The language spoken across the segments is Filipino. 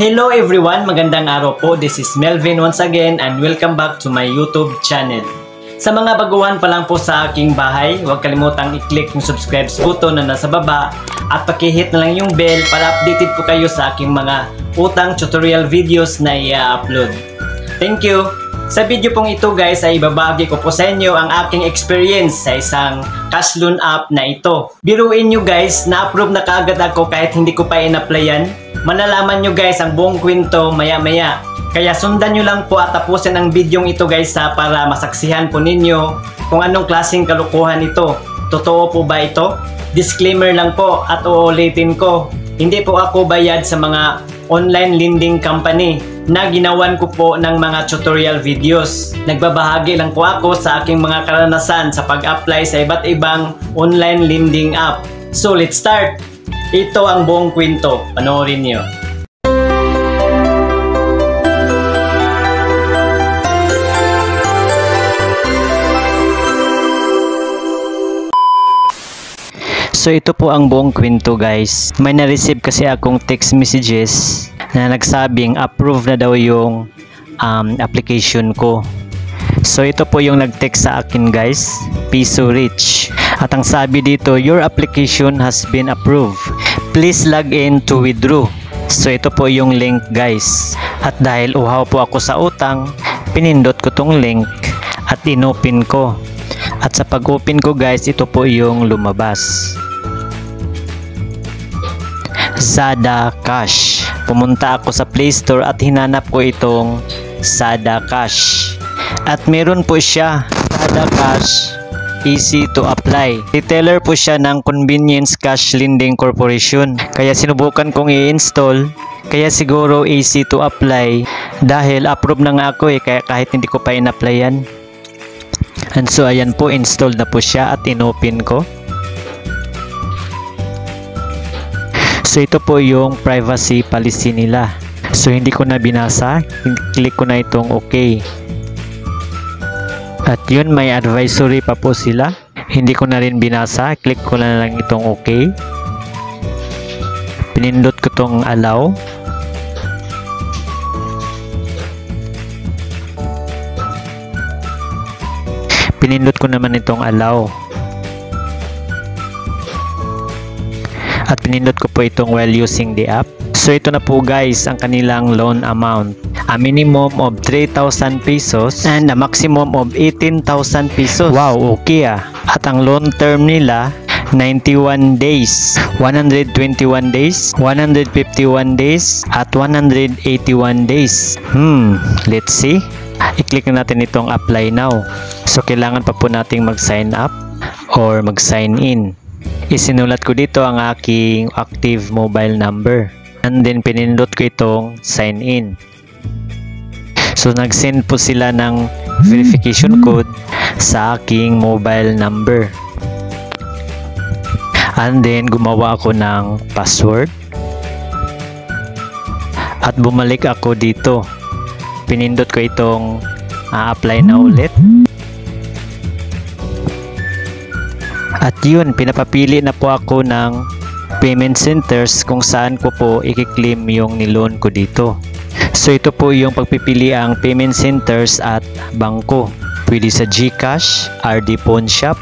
Hello everyone, magandang araw po. This is Melvin once again and welcome back to my YouTube channel. Sa mga baguhan pa lang po sa aking bahay, huwag kalimutang i-click yung subscribe button na nasa baba at pakihit na lang yung bell para updated po kayo sa aking mga utang tutorial videos na i-upload. Thank you! Sa video pong ito guys ay ibabahagi ko po sa inyo ang aking experience sa isang cash loan app na ito. Biruin nyo guys, na-approve na kaagad ako kahit hindi ko pa in-applyan. Malalaman nyo guys ang buong kwento maya-maya. Kaya sundan nyo lang po at tapusin ang video ito guys para masaksihan po ninyo kung anong klaseng kalukuhan ito. Totoo po ba ito? Disclaimer lang po at uulitin ko. Hindi po ako bayad sa mga online lending company na ginawan ko po ng mga tutorial videos. Nagbabahagi lang po ako sa aking mga karanasan sa pag-apply sa iba't ibang online lending app. So let's start! Ito ang buong kwento. Panoorin nyo. So ito po ang buong kwento guys. May na-receive kasi akong text messages na nagsabing approve na daw yung application ko. So ito po yung nag-text sa akin guys, Piso Rich. At ang sabi dito, your application has been approved. Please log in to withdraw. So ito po yung link guys. At dahil uhaw po ako sa utang, pinindot ko tong link at inopen ko. At sa pag-open ko guys, ito po yung lumabas. Zada Cash. Pumunta ako sa Play Store at hinanap ko itong Zada Cash. At meron po siya, Zada Cash, easy to apply. Retailer po siya ng Convenience Cash Lending Corporation. Kaya sinubukan kong i-install. Kaya siguro easy to apply dahil approve na nga ako kaya kahit hindi ko pa in-applyan. And so ayan po, installed na po siya at inopen ko. So ito po yung privacy policy nila. So hindi ko na binasa, click ko na itong okay. At yun, may advisory pa po sila. Hindi ko na rin binasa, click ko na lang itong okay. Pinindot ko itong allow. Pinindot ko naman itong allow. At pinindot ko po itong while using the app. So ito na po guys ang kanilang loan amount. A minimum of 3,000 pesos and a maximum of 18,000 pesos. Wow, okay ah. At ang loan term nila 91 days, 121 days, 151 days, at 181 days. Let's see. I-click na natin itong apply now. So kailangan pa po nating mag-sign up or mag-sign in. Isinulat ko dito ang aking active mobile number. And then pinindot ko itong sign in. So nag-send po sila ng verification code sa aking mobile number. And then gumawa ako ng password. At bumalik ako dito. Pinindot ko itong apply na ulit. At yun, pinapapili na po ako ng payment centers kung saan ko po i-claim yung niloan ko dito. So ito po yung pagpipili ang payment centers at bangko. Pwede sa GCash, RD Pawn Shop,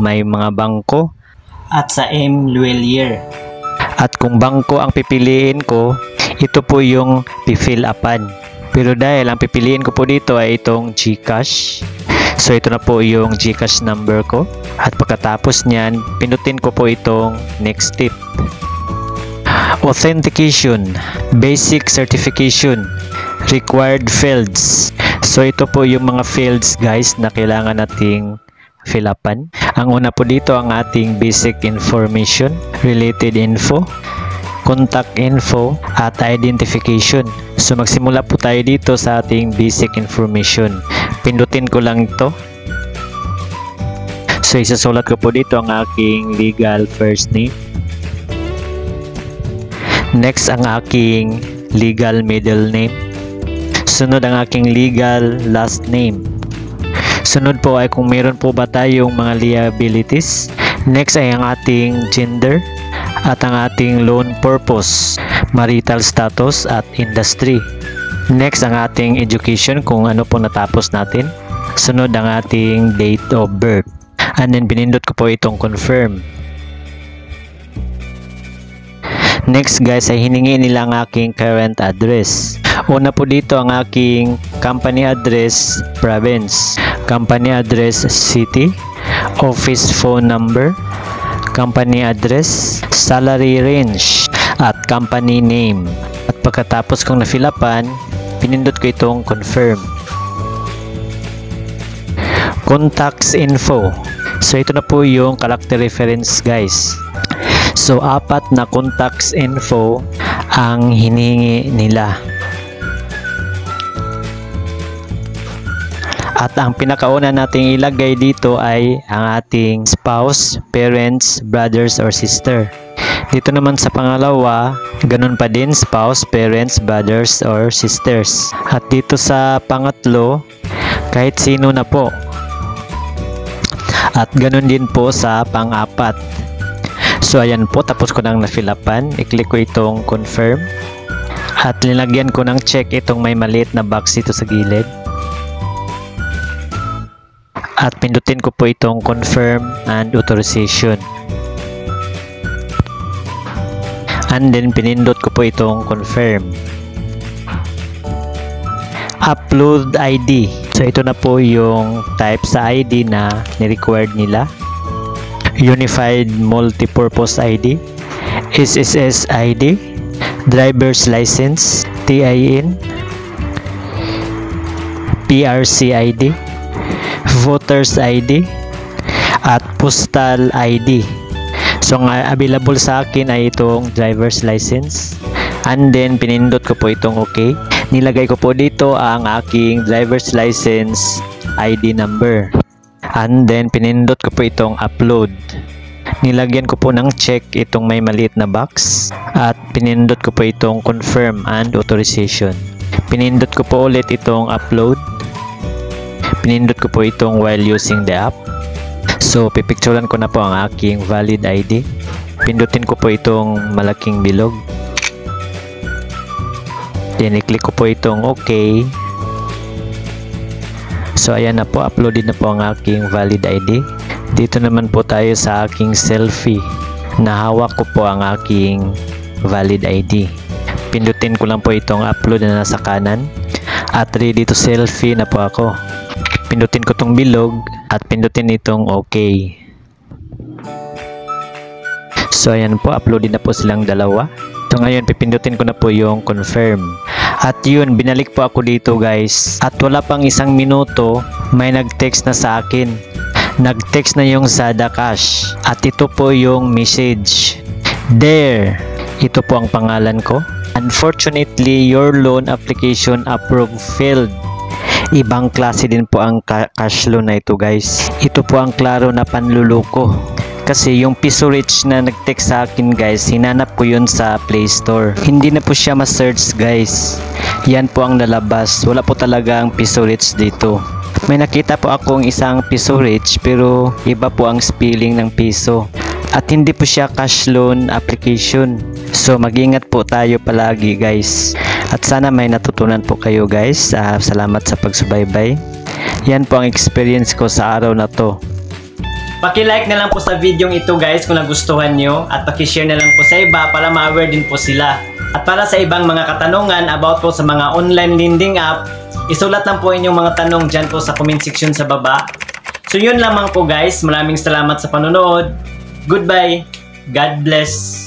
may mga bangko, at sa M. Luelier. At kung bangko ang pipiliin ko, ito po yung pifill upan. Pero dahil ang pipiliin ko po dito ay itong GCash, so ito na po yung GCash number ko. At pagkatapos niyan, pinutin ko po itong next step. Authentication, basic certification, required fields. So ito po yung mga fields guys na kailangan nating fill upan. Ang una po dito ang ating basic information, related info, contact info, at identification. So magsimula po tayo dito sa ating basic information. Pindutin ko lang ito. So isasulat ko po dito ang aking legal first name. Next ang aking legal middle name. Sunod ang aking legal last name. Sunod po ay kung meron po ba tayong mga liabilities. Next ay ang ating gender at ang ating loan purpose. marital status at industry. Next, ang ating education kung ano po natapos natin. Sunod ang ating date of birth. And then pinindot ko po itong confirm. Next guys ay hiningi nila ang aking current address. Una po dito ang aking company address, province, company address, city, office phone number, company address, salary range, at company name. At pagkatapos kong nafilapan, pinindot ko itong confirm. Contacts info. So ito na po yung character reference guys. So, 4 na contacts info ang hinihingi nila. At ang pinakauna nating ilagay dito ay ang ating spouse, parents, brothers, or sister. Dito naman sa pangalawa, ganun pa din, spouse, parents, brothers, or sisters. At dito sa pangatlo, kahit sino na po. At ganun din po sa pang-apat. So ayan po, tapos ko nang nafilapan. I-click ko itong confirm. At linagyan ko ng check itong may maliit na box dito sa gilid. At pindutin ko po itong confirm and authorization. And then pinindot ko po itong confirm. Upload ID. So ito na po yung type sa ID na ni-required nila. Unified Multipurpose ID, SSS ID, Driver's License, TIN, PRC ID, Voter's ID, at Postal ID. So nga available sa akin ay itong Driver's License. And then pinindot ko po itong OK. Nilagay ko po dito ang aking Driver's License ID number. And then pinindot ko po itong upload. Nilagyan ko po ng check itong may maliit na box. At pinindot ko po itong confirm and authorization. Pinindot ko po ulit itong upload. Pinindot ko po itong while using the app. So pipicturean ko na po ang aking valid ID. Pindutin ko po itong malaking bilog. Then i-click ko po itong OK. So ayan na po, uploaded na po ang aking valid ID. Dito naman po tayo sa aking selfie. Nahawak ko po ang aking valid ID. Pindutin ko lang po itong upload na nasa kanan. At ready to selfie na po ako. Pindutin ko itong bilog at pindutin itong OK. So ayan po, uploaded na po silang dalawa. So ngayon, pipindutin ko na po yung confirm. At yun, binalik po ako dito guys. At wala pang 1 minuto, may nag-text na sa akin. Nag-text na yung Zada Cash. At ito po yung message. There, ito po ang pangalan ko. Unfortunately, your loan application approved failed. Ibang klase din po ang cash loan na ito guys. Ito po ang klaro na panluloko. Kasi yung Piso Rich na nag-text sa akin guys, hinanap ko yun sa Play Store. Hindi na po siya ma-search guys. Yan po ang nalabas. Wala po talaga ang Piso Rich dito. May nakita po akong isang Piso Rich pero iba po ang spelling ng piso. At hindi po siya cash loan application. So mag-ingat po tayo palagi guys. At sana may natutunan po kayo guys. Salamat sa pagsubaybay. Yan po ang experience ko sa araw na to. Paki-like na lang po sa video ito guys kung nagustuhan nyo at paki-share na lang po sa iba para ma-aware din po sila. At para sa ibang mga katanungan about po sa mga online lending app, isulat lang po inyong mga tanong dyan po sa comment section sa baba. So yun lamang po guys, maraming salamat sa panonood. Goodbye, God bless.